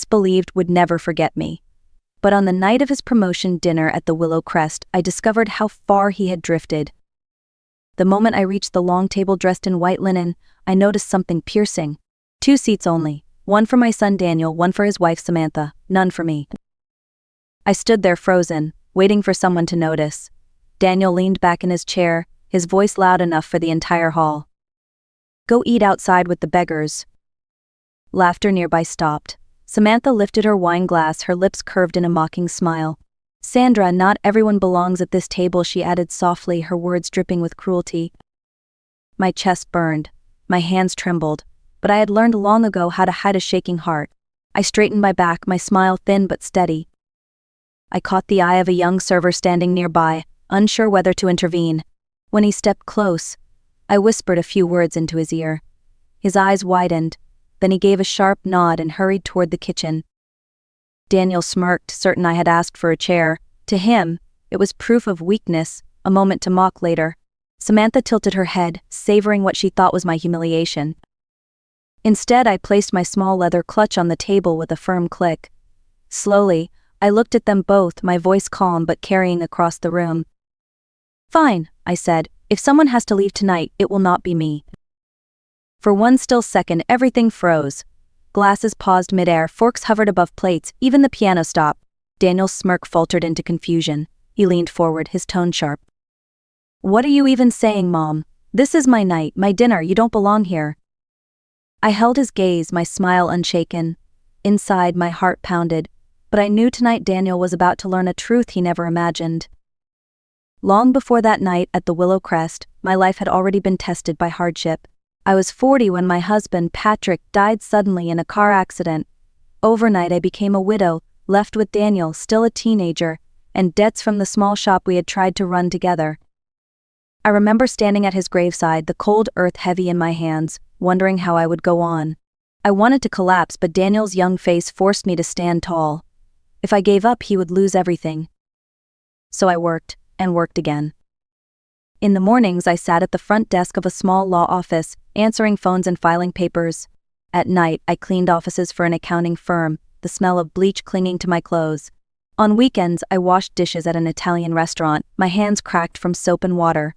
believed would never forget me. But on the night of his promotion dinner at the Willow Crest, I discovered how far he had drifted. The moment I reached the long table dressed in white linen, I noticed something piercing. 2 seats only, one for my son Daniel, one for his wife Samantha, none for me. I stood there frozen, waiting for someone to notice. Daniel leaned back in his chair, his voice loud enough for the entire hall. "Go eat outside with the beggars." Laughter nearby stopped. Samantha lifted her wine glass, her lips curved in a mocking smile. "Sandra, not everyone belongs at this table," she added softly, her words dripping with cruelty. My chest burned. My hands trembled. But I had learned long ago how to hide a shaking heart. I straightened my back, my smile thin but steady. I caught the eye of a young server standing nearby, unsure whether to intervene. When he stepped close, I whispered a few words into his ear. His eyes widened, then he gave a sharp nod and hurried toward the kitchen. Daniel smirked, certain I had asked for a chair. To him, it was proof of weakness, a moment to mock later. Samantha tilted her head, savoring what she thought was my humiliation. Instead, I placed my small leather clutch on the table with a firm click. Slowly, I looked at them both, my voice calm but carrying across the room. "Fine," I said. "If someone has to leave tonight, it will not be me." For one still second, everything froze. Glasses paused midair, forks hovered above plates, even the piano stopped. Daniel's smirk faltered into confusion. He leaned forward, his tone sharp. "What are you even saying, Mom? This is my night, my dinner, you don't belong here." I held his gaze, my smile unshaken. Inside, my heart pounded, but I knew tonight Daniel was about to learn a truth he never imagined. Long before that night at the Willow Crest, my life had already been tested by hardship. I was 40 when my husband, Patrick, died suddenly in a car accident. Overnight I became a widow, left with Daniel, still a teenager, and debts from the small shop we had tried to run together. I remember standing at his graveside, the cold earth heavy in my hands, wondering how I would go on. I wanted to collapse, but Daniel's young face forced me to stand tall. If I gave up, he would lose everything. So I worked, and worked again. In the mornings, I sat at the front desk of a small law office, answering phones and filing papers. At night, I cleaned offices for an accounting firm, the smell of bleach clinging to my clothes. On weekends, I washed dishes at an Italian restaurant, my hands cracked from soap and water.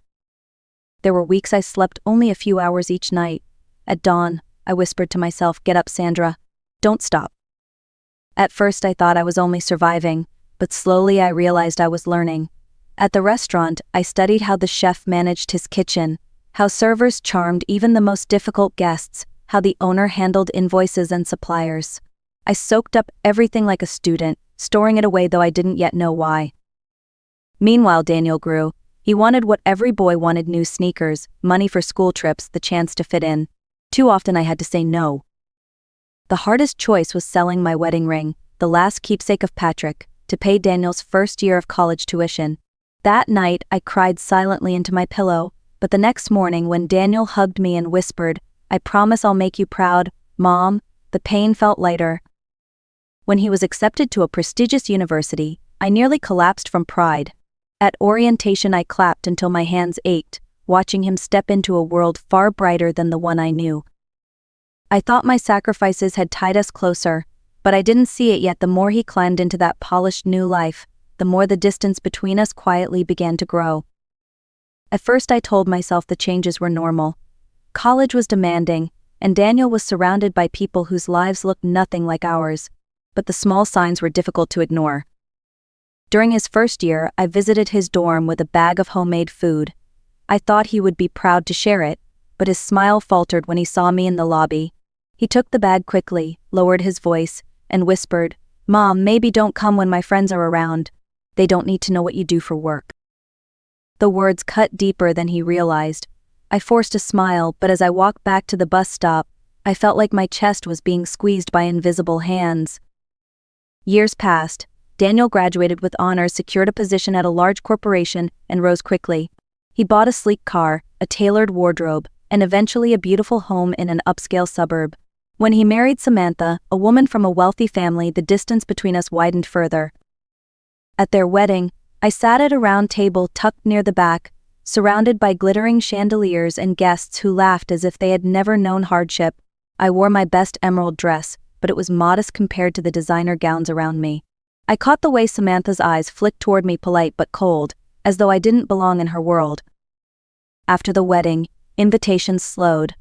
There were weeks I slept only a few hours each night. At dawn, I whispered to myself, "Get up, Sandra. Don't stop." At first I thought I was only surviving, but slowly I realized I was learning. At the restaurant, I studied how the chef managed his kitchen, how servers charmed even the most difficult guests, how the owner handled invoices and suppliers. I soaked up everything like a student, storing it away though I didn't yet know why. Meanwhile, Daniel grew. He wanted what every boy wanted: new sneakers, money for school trips, the chance to fit in. Too often I had to say no. The hardest choice was selling my wedding ring, the last keepsake of Patrick, to pay Daniel's first year of college tuition. That night, I cried silently into my pillow, but the next morning when Daniel hugged me and whispered, "I promise I'll make you proud, Mom," the pain felt lighter. When he was accepted to a prestigious university, I nearly collapsed from pride. At orientation, I clapped until my hands ached, watching him step into a world far brighter than the one I knew. I thought my sacrifices had tied us closer, but I didn't see it yet. The more he climbed into that polished new life, the more the distance between us quietly began to grow. At first I told myself the changes were normal. College was demanding, and Daniel was surrounded by people whose lives looked nothing like ours, but the small signs were difficult to ignore. During his first year, I visited his dorm with a bag of homemade food. I thought he would be proud to share it, but his smile faltered when he saw me in the lobby. He took the bag quickly, lowered his voice, and whispered, "Mom, maybe don't come when my friends are around. They don't need to know what you do for work." The words cut deeper than he realized. I forced a smile, but as I walked back to the bus stop, I felt like my chest was being squeezed by invisible hands. Years passed. Daniel graduated with honors, secured a position at a large corporation, and rose quickly. He bought a sleek car, a tailored wardrobe, and eventually a beautiful home in an upscale suburb. When he married Samantha, a woman from a wealthy family, the distance between us widened further. At their wedding, I sat at a round table tucked near the back, surrounded by glittering chandeliers and guests who laughed as if they had never known hardship. I wore my best emerald dress, but it was modest compared to the designer gowns around me. I caught the way Samantha's eyes flicked toward me, polite but cold, as though I didn't belong in her world. After the wedding, invitations slowed.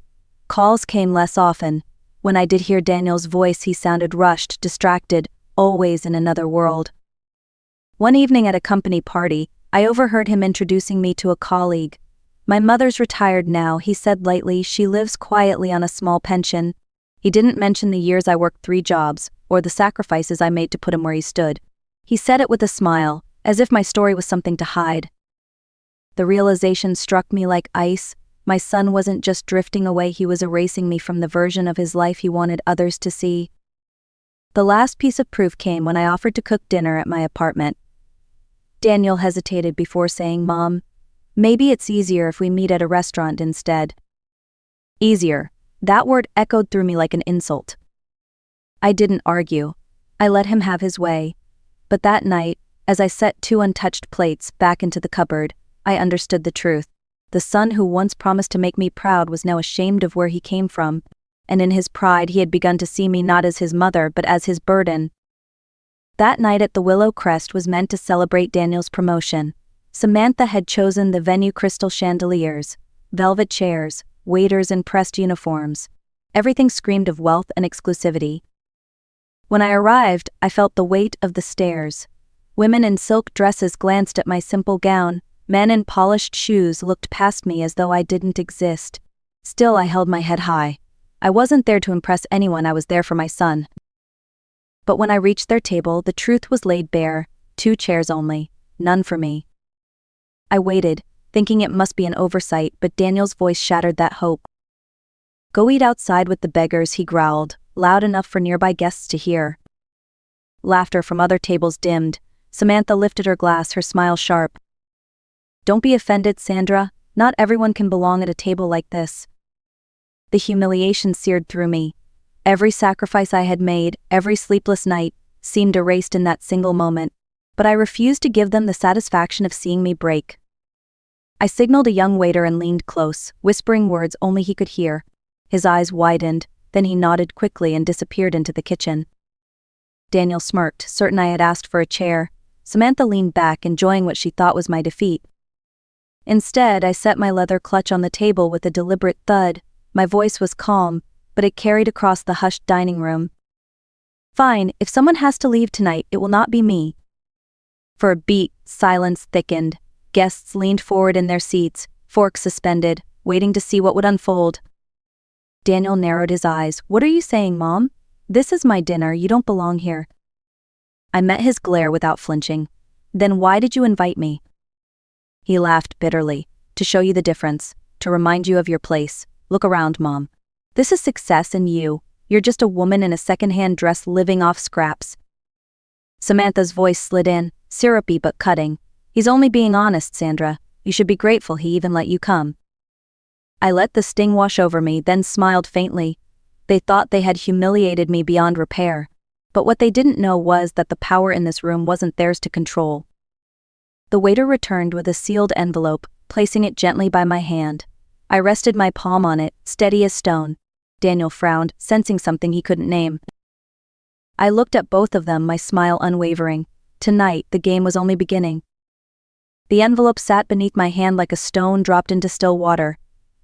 Calls came less often. When I did hear Daniel's voice, he sounded rushed, distracted, always in another world. One evening at a company party, I overheard him introducing me to a colleague. "My mother's retired now," he said lightly. "She lives quietly on a small pension." He didn't mention the years I worked 3 jobs, or the sacrifices I made to put him where he stood. He said it with a smile, as if my story was something to hide. The realization struck me like ice. My son wasn't just drifting away, he was erasing me from the version of his life he wanted others to see. The last piece of proof came when I offered to cook dinner at my apartment. Daniel hesitated before saying, "Mom, maybe it's easier if we meet at a restaurant instead." Easier. That word echoed through me like an insult. I didn't argue. I let him have his way. But that night, as I set 2 untouched plates back into the cupboard, I understood the truth. The son who once promised to make me proud was now ashamed of where he came from, and in his pride he had begun to see me not as his mother but as his burden. That night at the Willow Crest was meant to celebrate Daniel's promotion. Samantha had chosen the venue: crystal chandeliers, velvet chairs, waiters in pressed uniforms. Everything screamed of wealth and exclusivity. When I arrived, I felt the weight of the stairs. Women in silk dresses glanced at my simple gown. Men in polished shoes looked past me as though I didn't exist. Still, I held my head high. I wasn't there to impress anyone, I was there for my son. But when I reached their table, the truth was laid bare: 2 chairs only, none for me. I waited, thinking it must be an oversight, but Daniel's voice shattered that hope. "Go eat outside with the beggars," he growled, loud enough for nearby guests to hear. Laughter from other tables dimmed. Samantha lifted her glass, her smile sharp. "Don't be offended, Sandra. Not everyone can belong at a table like this." The humiliation seared through me. Every sacrifice I had made, every sleepless night, seemed erased in that single moment, but I refused to give them the satisfaction of seeing me break. I signaled a young waiter and leaned close, whispering words only he could hear. His eyes widened, then he nodded quickly and disappeared into the kitchen. Daniel smirked, certain I had asked for a chair. Samantha leaned back, enjoying what she thought was my defeat. Instead, I set my leather clutch on the table with a deliberate thud. My voice was calm, but it carried across the hushed dining room. "Fine, if someone has to leave tonight, it will not be me." For a beat, silence thickened. Guests leaned forward in their seats, forks suspended, waiting to see what would unfold. Daniel narrowed his eyes. "What are you saying, Mom? This is my dinner, you don't belong here." I met his glare without flinching. "Then why did you invite me?" He laughed bitterly. "To show you the difference, to remind you of your place. Look around, Mom. This is success, and you're just a woman in a second-hand dress living off scraps." Samantha's voice slid in, syrupy but cutting. "He's only being honest, Sandra. You should be grateful he even let you come." I let the sting wash over me, then smiled faintly. They thought they had humiliated me beyond repair. But what they didn't know was that the power in this room wasn't theirs to control. The waiter returned with a sealed envelope, placing it gently by my hand. I rested my palm on it, steady as stone. Daniel frowned, sensing something he couldn't name. I looked at both of them, my smile unwavering. Tonight, the game was only beginning. The envelope sat beneath my hand like a stone dropped into still water.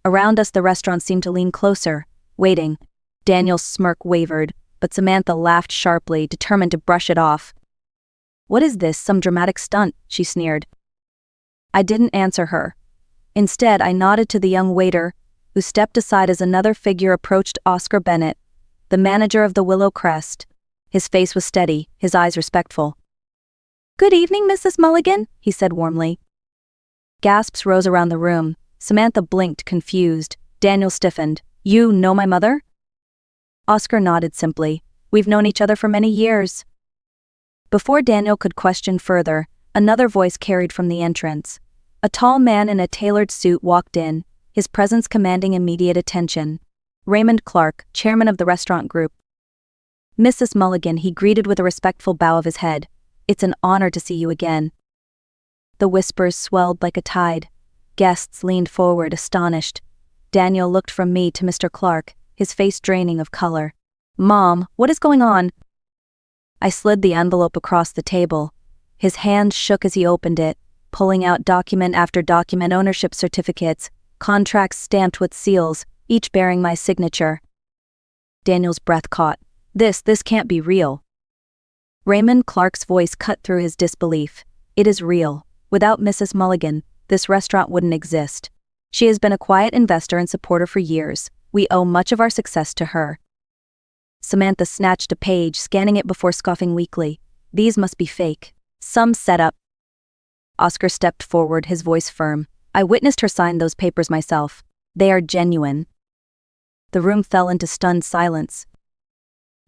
Around us, the restaurant seemed to lean closer, waiting. Daniel's smirk wavered, but Samantha laughed sharply, determined to brush it off. "What is this, some dramatic stunt?" she sneered. I didn't answer her. Instead, I nodded to the young waiter, who stepped aside as another figure approached. Oscar Bennett, the manager of the Willow Crest. His face was steady, his eyes respectful. "Good evening, Mrs. Mulligan," he said warmly. Gasps rose around the room. Samantha blinked, confused. Daniel stiffened. "You know my mother?" Oscar nodded simply. "We've known each other for many years." Before Daniel could question further, another voice carried from the entrance. A tall man in a tailored suit walked in, his presence commanding immediate attention. Raymond Clark, chairman of the restaurant group. "Mrs. Mulligan," he greeted with a respectful bow of his head. "It's an honor to see you again." The whispers swelled like a tide. Guests leaned forward, astonished. Daniel looked from me to Mr. Clark, his face draining of color. Mom, what is going on? I slid the envelope across the table. His hand shook as he opened it, pulling out document after document, ownership certificates, contracts stamped with seals, each bearing my signature. Daniel's breath caught. This can't be real. Raymond Clark's voice cut through his disbelief. It is real. Without Mrs. Mulligan, this restaurant wouldn't exist. She has been a quiet investor and supporter for years. We owe much of our success to her. Samantha snatched a page, scanning it before scoffing weakly. These must be fake. Some setup. Oscar stepped forward, his voice firm. I witnessed her sign those papers myself. They are genuine. The room fell into stunned silence.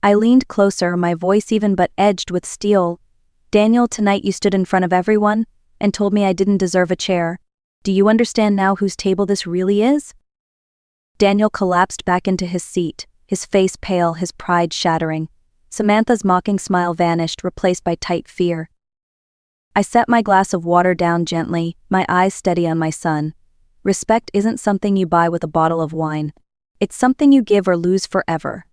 I leaned closer, my voice even but edged with steel. Daniel, tonight you stood in front of everyone and told me I didn't deserve a chair. Do you understand now whose table this really is? Daniel collapsed back into his seat, his face pale, his pride shattering. Samantha's mocking smile vanished, replaced by tight fear. I set my glass of water down gently, my eyes steady on my son. Respect isn't something you buy with a bottle of wine. It's something you give or lose forever.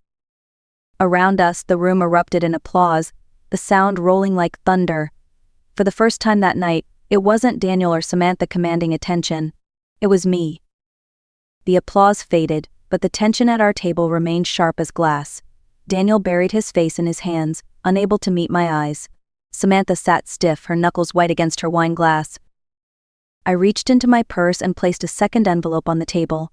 Around us, the room erupted in applause, the sound rolling like thunder. For the first time that night, it wasn't Daniel or Samantha commanding attention. It was me. The applause faded, but the tension at our table remained sharp as glass. Daniel buried his face in his hands, unable to meet my eyes. Samantha sat stiff, her knuckles white against her wine glass. I reached into my purse and placed a second envelope on the table.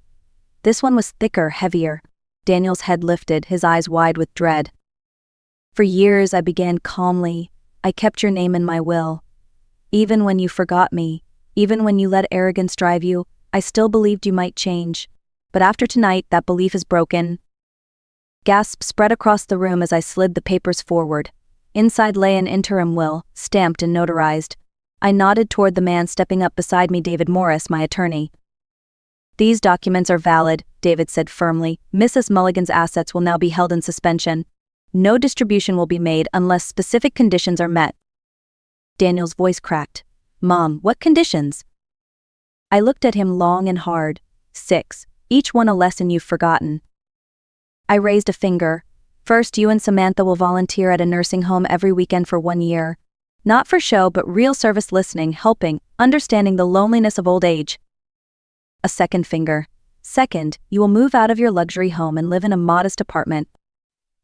This one was thicker, heavier. Daniel's head lifted, his eyes wide with dread. For years I began calmly. I kept your name in my will. Even when you forgot me, even when you let arrogance drive you, I still believed you might change. But after tonight, that belief is broken. Gasps spread across the room as I slid the papers forward. Inside lay an interim will, stamped and notarized. I nodded toward the man stepping up beside me, David Morris, my attorney. These documents are valid, David said firmly. Mrs. Mulligan's assets will now be held in suspension. No distribution will be made unless specific conditions are met. Daniel's voice cracked. Mom, what conditions? I looked at him long and hard. 6. Each one a lesson you've forgotten. I raised a finger. First, you and Samantha will volunteer at a nursing home every weekend for 1 year. Not for show, but real service, listening, helping, understanding the loneliness of old age. A second finger. Second, you will move out of your luxury home and live in a modest apartment.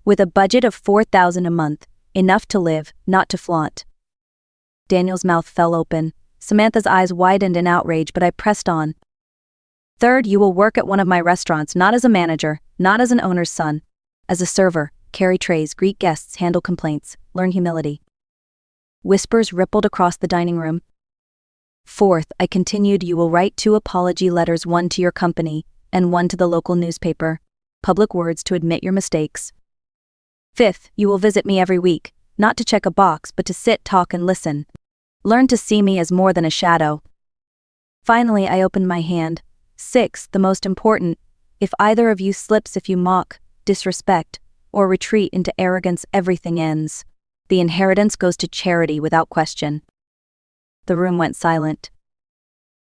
With a budget of $4,000 a month, enough to live, not to flaunt. Daniel's mouth fell open. Samantha's eyes widened in outrage, but I pressed on. Third, you will work at one of my restaurants, not as a manager, not as an owner's son. As a server, carry trays, greet guests, handle complaints, learn humility. Whispers rippled across the dining room. Fourth, I continued, you will write 2 apology letters, one to your company and one to the local newspaper. Public words to admit your mistakes. Fifth, you will visit me every week, not to check a box, but to sit, talk, and listen. Learn to see me as more than a shadow. Finally, I opened my hand. 6, the most important, if either of you slips, if you mock, disrespect, or retreat into arrogance, everything ends. The inheritance goes to charity without question. The room went silent.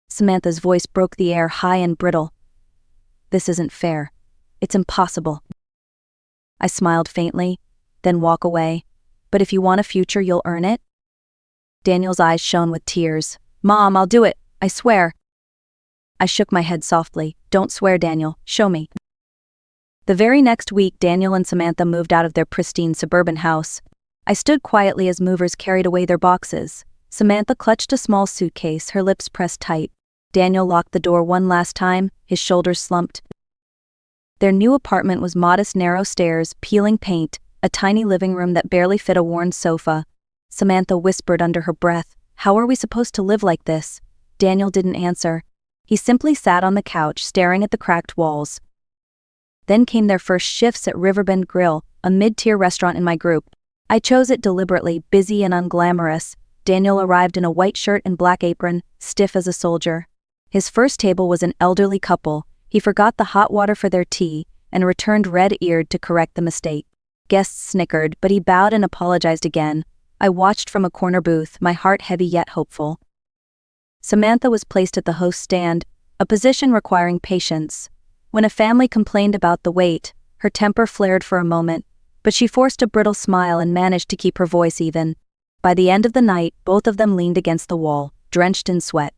Samantha's voice broke the air, high and brittle. This isn't fair. It's impossible. I smiled faintly, then walk away. But if you want a future, you'll earn it? Daniel's eyes shone with tears. Mom, I'll do it, I swear. I shook my head softly. Don't swear, Daniel, show me. The very next week, Daniel and Samantha moved out of their pristine suburban house. I stood quietly as movers carried away their boxes. Samantha clutched a small suitcase, her lips pressed tight. Daniel locked the door one last time, his shoulders slumped. Their new apartment was modest, narrow stairs, peeling paint, a tiny living room that barely fit a worn sofa. Samantha whispered under her breath, "How are we supposed to live like this?" Daniel didn't answer. He simply sat on the couch, staring at the cracked walls. Then came their first shifts at Riverbend Grill, a mid-tier restaurant in my group. I chose it deliberately, busy and unglamorous. Daniel arrived in a white shirt and black apron, stiff as a soldier. His first table was an elderly couple. He forgot the hot water for their tea and returned red-eared to correct the mistake. Guests snickered, but he bowed and apologized again. I watched from a corner booth, my heart heavy yet hopeful. Samantha was placed at the host stand, a position requiring patience. When a family complained about the wait, her temper flared for a moment, but she forced a brittle smile and managed to keep her voice even. By the end of the night, both of them leaned against the wall, drenched in sweat.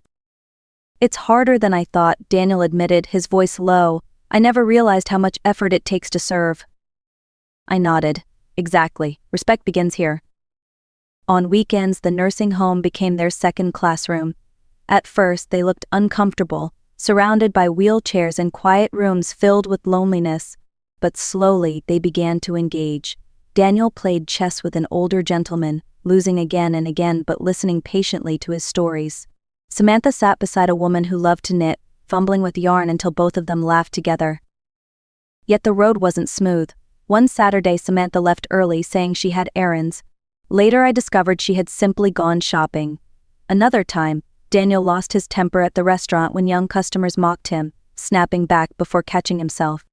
"It's harder than I thought," Daniel admitted, his voice low. "I never realized how much effort it takes to serve." I nodded. Exactly. Respect begins here. On weekends, the nursing home became their second classroom. At first, they looked uncomfortable, surrounded by wheelchairs and quiet rooms filled with loneliness. But slowly, they began to engage. Daniel played chess with an older gentleman, losing again and again but listening patiently to his stories. Samantha sat beside a woman who loved to knit, fumbling with yarn until both of them laughed together. Yet the road wasn't smooth. One Saturday, Samantha left early, saying she had errands. Later, I discovered she had simply gone shopping. Another time, Daniel lost his temper at the restaurant when young customers mocked him, snapping back before catching himself.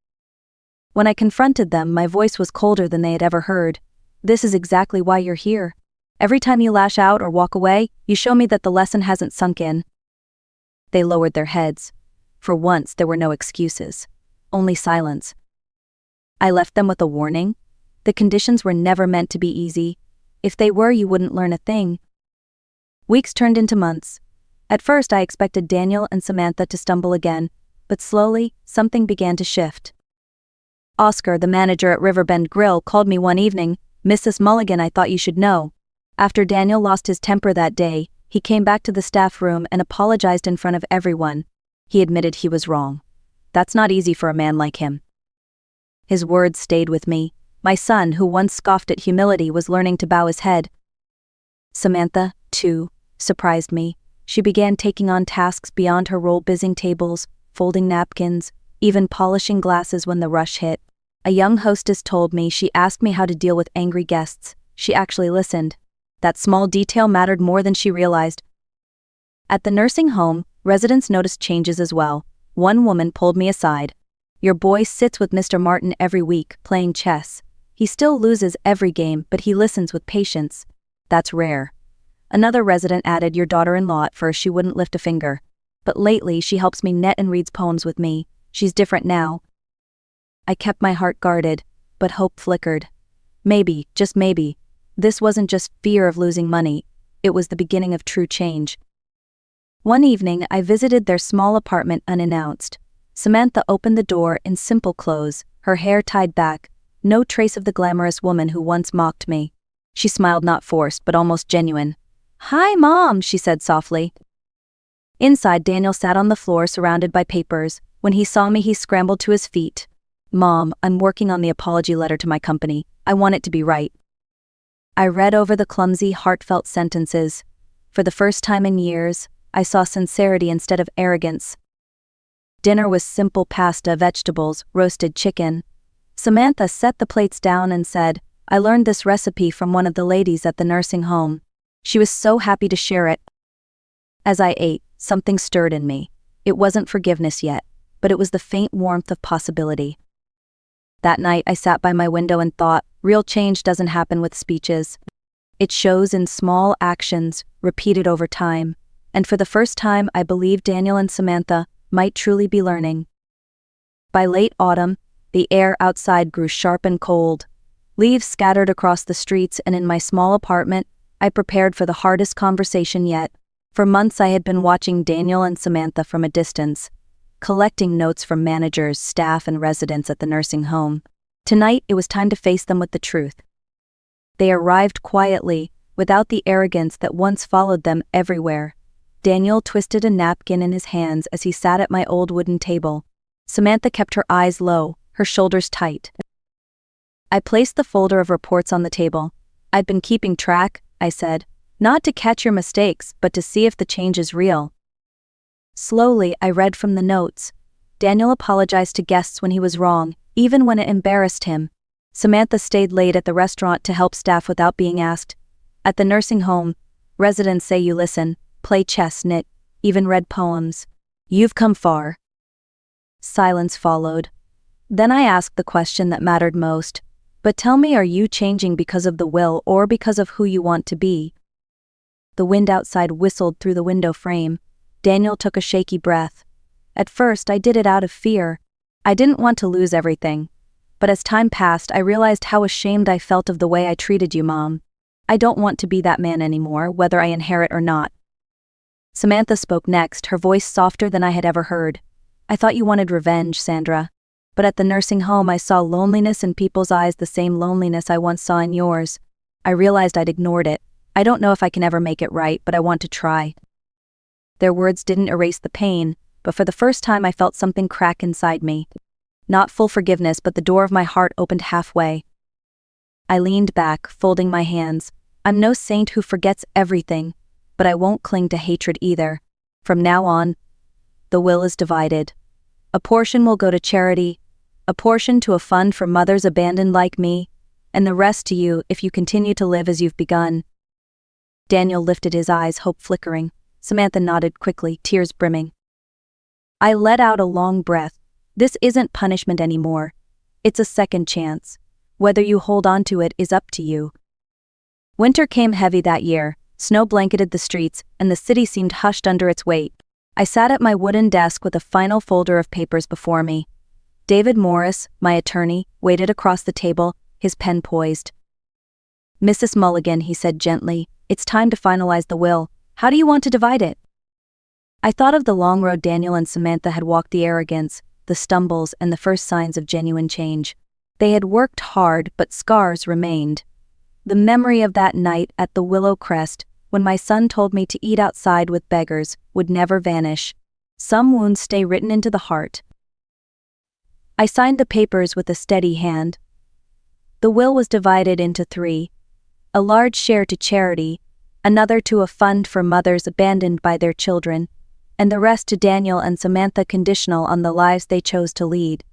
When I confronted them, my voice was colder than they had ever heard. "This is exactly why you're here. Every time you lash out or walk away, you show me that the lesson hasn't sunk in." They lowered their heads. For once, there were no excuses. Only silence. I left them with a warning. The conditions were never meant to be easy. If they were, you wouldn't learn a thing. Weeks turned into months. At first, I expected Daniel and Samantha to stumble again, but slowly, something began to shift. Oscar, the manager at Riverbend Grill, called me one evening. "Mrs. Mulligan, I thought you should know." After Daniel lost his temper that day, he came back to the staff room and apologized in front of everyone. He admitted he was wrong. That's not easy for a man like him. His words stayed with me. My son, who once scoffed at humility, was learning to bow his head. Samantha, too, surprised me. She began taking on tasks beyond her role, busying tables, folding napkins, even polishing glasses when the rush hit. A young hostess told me she asked me how to deal with angry guests. She actually listened. That small detail mattered more than she realized. At the nursing home, residents noticed changes as well. One woman pulled me aside. "Your boy sits with Mr. Martin every week, playing chess. He still loses every game, but he listens with patience. That's rare." Another resident added, "Your daughter-in-law, at first she wouldn't lift a finger. But lately she helps me knit and reads poems with me. She's different now." I kept my heart guarded, but hope flickered. Maybe, just maybe, this wasn't just fear of losing money, it was the beginning of true change. One evening, I visited their small apartment unannounced. Samantha opened the door in simple clothes, her hair tied back, no trace of the glamorous woman who once mocked me. She smiled, not forced, but almost genuine. "Hi, Mom," she said softly. Inside, Daniel sat on the floor surrounded by papers. When he saw me, he scrambled to his feet. "Mom, I'm working on the apology letter to my company. I want it to be right." I read over the clumsy, heartfelt sentences. For the first time in years, I saw sincerity instead of arrogance. Dinner was simple pasta, vegetables, roasted chicken. Samantha set the plates down and said, "I learned this recipe from one of the ladies at the nursing home." She was so happy to share it. As I ate, something stirred in me. It wasn't forgiveness yet, but it was the faint warmth of possibility. That night, I sat by my window and thought, real change doesn't happen with speeches. It shows in small actions, repeated over time. And for the first time, I believed Daniel and Samantha might truly be learning. By late autumn, the air outside grew sharp and cold. Leaves scattered across the streets, and in my small apartment, I prepared for the hardest conversation yet. For months I had been watching Daniel and Samantha from a distance, collecting notes from managers, staff, and residents at the nursing home. Tonight, it was time to face them with the truth. They arrived quietly, without the arrogance that once followed them everywhere. Daniel twisted a napkin in his hands as he sat at my old wooden table. Samantha kept her eyes low, her shoulders tight. I placed the folder of reports on the table. "I've been keeping track," I said, "not to catch your mistakes, but to see if the change is real." Slowly, I read from the notes. Daniel apologized to guests when he was wrong, even when it embarrassed him. Samantha stayed late at the restaurant to help staff without being asked. At the nursing home, residents say you listen, play chess, knit, even read poems. You've come far. Silence followed. Then I asked the question that mattered most. But tell me, are you changing because of the will or because of who you want to be? The wind outside whistled through the window frame. Daniel took a shaky breath. At first, I did it out of fear. I didn't want to lose everything. But as time passed, I realized how ashamed I felt of the way I treated you, Mom. I don't want to be that man anymore, whether I inherit or not. Samantha spoke next, her voice softer than I had ever heard. I thought you wanted revenge, Sandra. But at the nursing home I saw loneliness in people's eyes, the same loneliness I once saw in yours. I realized I'd ignored it. I don't know if I can ever make it right, but I want to try. Their words didn't erase the pain, but for the first time I felt something crack inside me. Not full forgiveness, but the door of my heart opened halfway. I leaned back, folding my hands. I'm no saint who forgets everything, but I won't cling to hatred either. From now on, the will is divided. A portion will go to charity, a portion to a fund for mothers abandoned like me, and the rest to you if you continue to live as you've begun. Daniel lifted his eyes, hope flickering. Samantha nodded quickly, tears brimming. I let out a long breath. This isn't punishment anymore. It's a second chance. Whether you hold on to it is up to you. Winter came heavy that year. Snow blanketed the streets, and the city seemed hushed under its weight. I sat at my wooden desk with a final folder of papers before me. David Morris, my attorney, waited across the table, his pen poised. Mrs. Mulligan, he said gently, it's time to finalize the will. How do you want to divide it? I thought of the long road Daniel and Samantha had walked, the arrogance, the stumbles, and the first signs of genuine change. They had worked hard, but scars remained. The memory of that night at the Willow Crest, when my son told me to eat outside with beggars, would never vanish. Some wounds stay written into the heart. I signed the papers with a steady hand. The will was divided into 3. A large share to charity, another to a fund for mothers abandoned by their children, and the rest to Daniel and Samantha, conditional on the lives they chose to lead.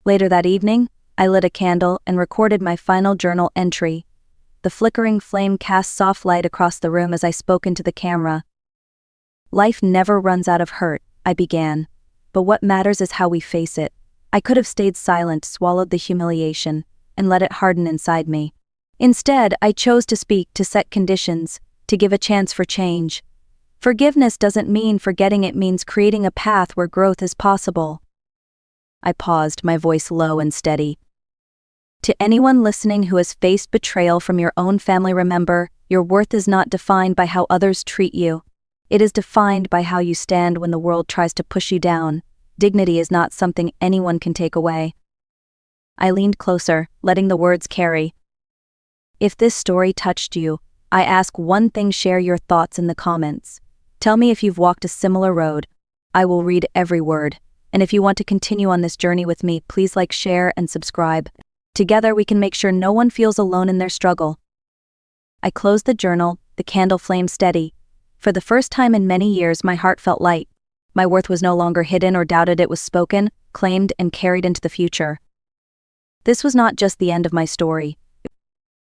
Later that evening, I lit a candle and recorded my final journal entry. The flickering flame cast soft light across the room as I spoke into the camera. Life never runs out of hurt, I began. But what matters is how we face it. I could have stayed silent, swallowed the humiliation, and let it harden inside me. Instead, I chose to speak, to set conditions, to give a chance for change. Forgiveness doesn't mean forgetting, it means creating a path where growth is possible. I paused, my voice low and steady. To anyone listening who has faced betrayal from your own family, remember, your worth is not defined by how others treat you. It is defined by how you stand when the world tries to push you down. Dignity is not something anyone can take away. I leaned closer, letting the words carry. If this story touched you, I ask one thing: share your thoughts in the comments. Tell me if you've walked a similar road. I will read every word. And if you want to continue on this journey with me, please like, share, and subscribe. Together we can make sure no one feels alone in their struggle. I closed the journal, the candle flame steady. For the first time in many years, my heart felt light. My worth was no longer hidden or doubted, it was spoken, claimed, and carried into the future. This was not just the end of my story.